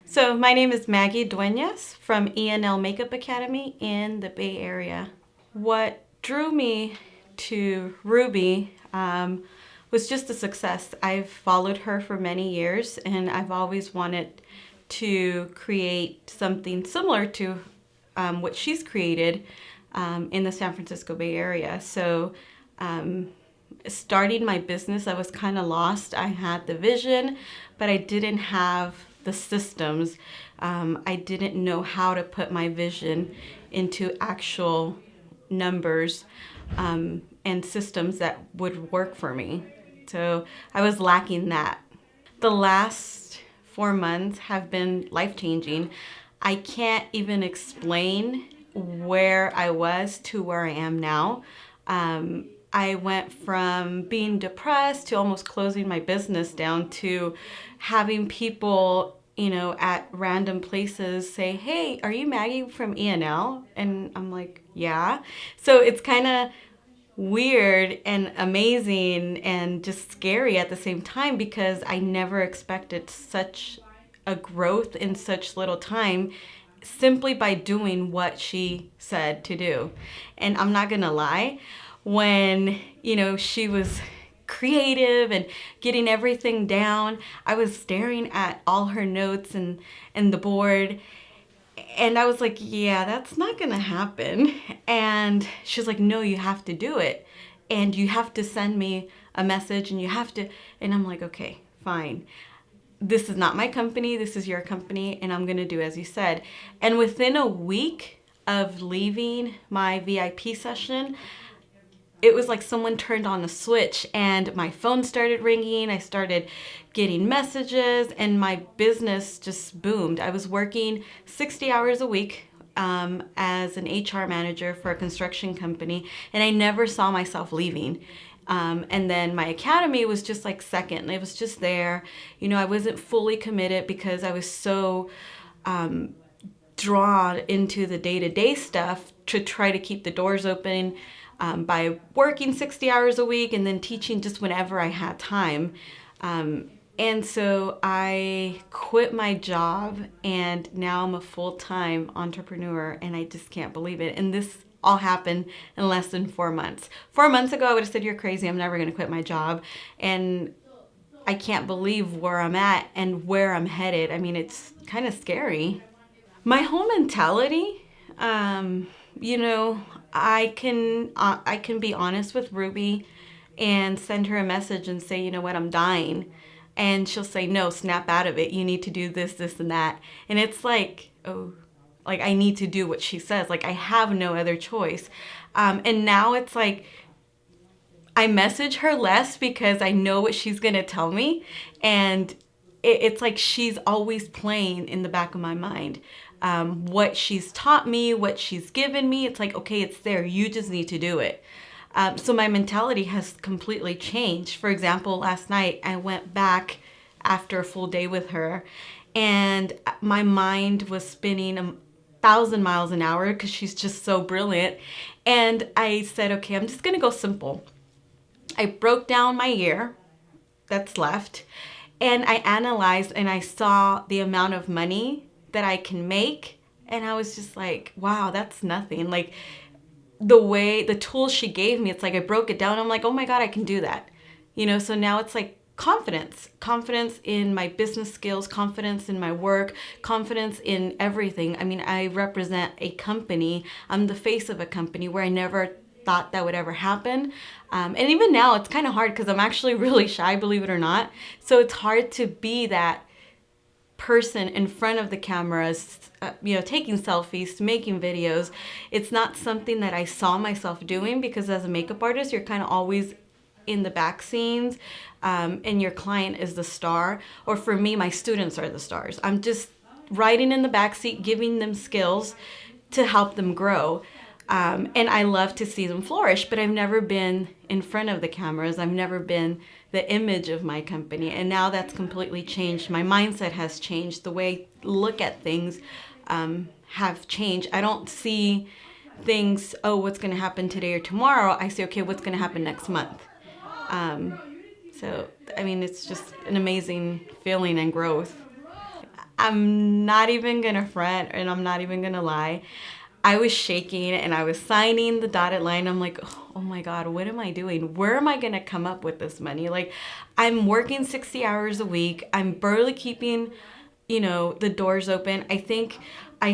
So my name is Maggie Duenas from ENL Makeup Academy in the Bay Area. What drew me to Ruby was just a success. I've followed her for many years and I've always wanted to create something similar to what she's created in the San Francisco Bay Area. So starting my business, I was kind of lost. I had the vision, but I didn't have the systems. I didn't know how to put my vision into actual numbers and systems that would work for me. So I was lacking that. The last 4 months have been life-changing. I can't even explain where I was to where I am now. I went from being depressed to almost closing my business down to having people, at random places say, "Hey, are you Maggie from ENL?" And I'm like, "Yeah." So it's kind of weird and amazing and just scary at the same time because I never expected such a growth in such little time simply by doing what she said to do. And I'm not gonna lie, when she was creative and getting everything down, I was staring at all her notes and the board, and I was like, yeah, that's not gonna happen. And she's like, no, you have to do it, and you have to send me a message, and you have to. And I'm like, okay, fine, this is not my company, this is your company, and I'm gonna do as you said. And within a week of leaving my VIP session, it was like someone turned on a switch and my phone started ringing. I started getting messages and my business just boomed. I was working 60 hours a week as an HR manager for a construction company, and I never saw myself leaving. And then my academy was just like second. It was just there. I wasn't fully committed because I was so drawn into the day-to-day stuff to try to keep the doors open by working 60 hours a week and then teaching just whenever I had time. And so I quit my job and now I'm a full-time entrepreneur, and I just can't believe it. And this all happened in less than 4 months. 4 months ago, I would have said, "You're crazy. I'm never going to quit my job." And I can't believe where I'm at and where I'm headed. I mean, it's kind of scary. My whole mentality, I can be honest with Ruby and send her a message and say, "You know what, I'm dying." And she'll say, "No, snap out of it. You need to do this, this, and that." And it's like, oh, like I need to do what she says. Like I have no other choice. And now it's like I message her less because I know what she's going to tell me. And it's like she's always playing in the back of my mind. What she's taught me, what she's given me, it's like, okay, it's there. You just need to do it. So my mentality has completely changed. For example, last night I went back after a full day with her, and my mind was spinning 1,000 miles an hour because she's just so brilliant. And I said, okay, I'm just going to go simple. I broke down my year that's left, and I analyzed and I saw the amount of money that I can make. And I was just like, wow, that's nothing. Like the tools she gave me, it's like I broke it down. I'm like, oh my God, I can do that. So now it's like confidence in my business skills, confidence in my work, confidence in everything. I mean, I represent a company. I'm the face of a company where I never thought that would ever happen. And even now it's kind of hard because I'm actually really shy, believe it or not. So it's hard to be that person in front of the cameras, taking selfies, making videos. It's not something that I saw myself doing because as a makeup artist, you're kind of always in the back scenes, and your client is the star. Or for me, my students are the stars. I'm just riding in the back seat, giving them skills to help them grow. And I love to see them flourish, but I've never been in front of the cameras. I've never been the image of my company. And now that's completely changed. My mindset has changed. The way I look at things have changed. I don't see things, oh, what's going to happen today or tomorrow. I say, okay, what's going to happen next month? So, I mean, it's just an amazing feeling and growth. I'm not even gonna front and I'm not even gonna lie. I was shaking and I was signing the dotted line. I'm like, oh my God, what am I doing? Where am I gonna come up with this money? Like, I'm working 60 hours a week. I'm barely keeping, the doors open. I think I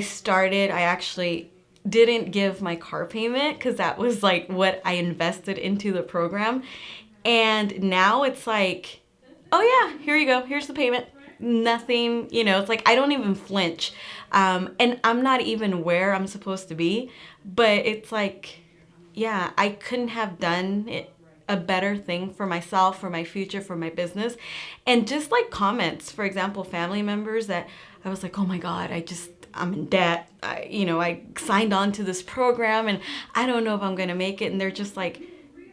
actually didn't give my car payment because that was like what I invested into the program. And now it's like, oh yeah, here you go. Here's the payment. Nothing, it's like I don't even flinch. And I'm not even where I'm supposed to be. But it's like, yeah, I couldn't have done it a better thing for myself, for my future, for my business. And just like comments, for example, family members that I was like, oh my God, I'm in debt. I signed on to this program and I don't know if I'm going to make it. And they're just like,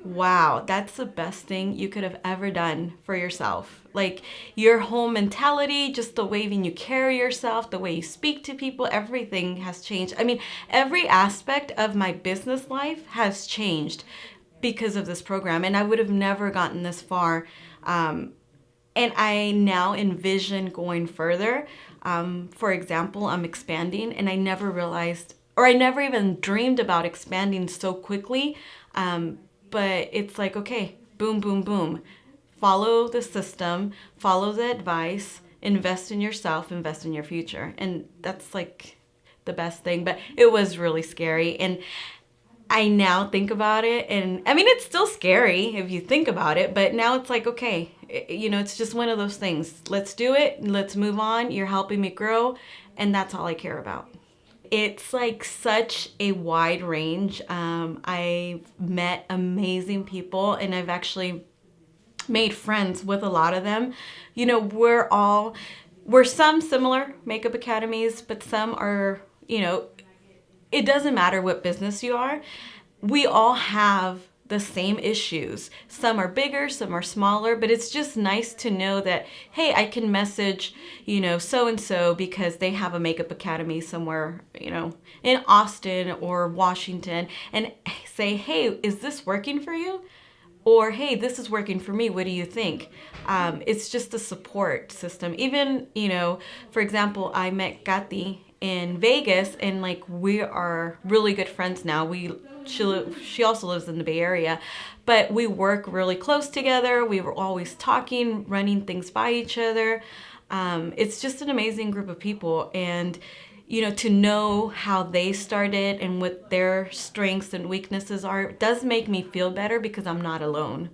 wow, that's the best thing you could have ever done for yourself. Like your whole mentality, just the way you carry yourself, the way you speak to people, everything has changed. I mean, every aspect of my business life has changed because of this program, and I would have never gotten this far. And I now envision going further. For example, I'm expanding, and I never realized, or I never even dreamed about expanding so quickly. But it's like, okay, boom, boom, boom. Follow the system, follow the advice, invest in yourself, invest in your future. And that's like the best thing. But it was really scary. And I now think about it, and I mean, it's still scary if you think about it, but now it's like, okay, it's just one of those things. Let's do it. Let's move on. You're helping me grow. And that's all I care about. It's like such a wide range. I've met amazing people and I've actually made friends with a lot of them. We're some similar makeup academies, but some are, it doesn't matter what business you are. We all have the same issues. Some are bigger, some are smaller, but it's just nice to know that, hey, I can message, so and so because they have a makeup academy somewhere, in Austin or Washington, and say, hey, is this working for you? Or, hey, this is working for me. What do you think? It's just a support system. Even, for example, I met Kathy in Vegas, and like we are really good friends now. She also lives in the Bay Area, but we work really close together. We were always talking, running things by each other. It's just an amazing group of people, and to know how they started and what their strengths and weaknesses are does make me feel better because I'm not alone.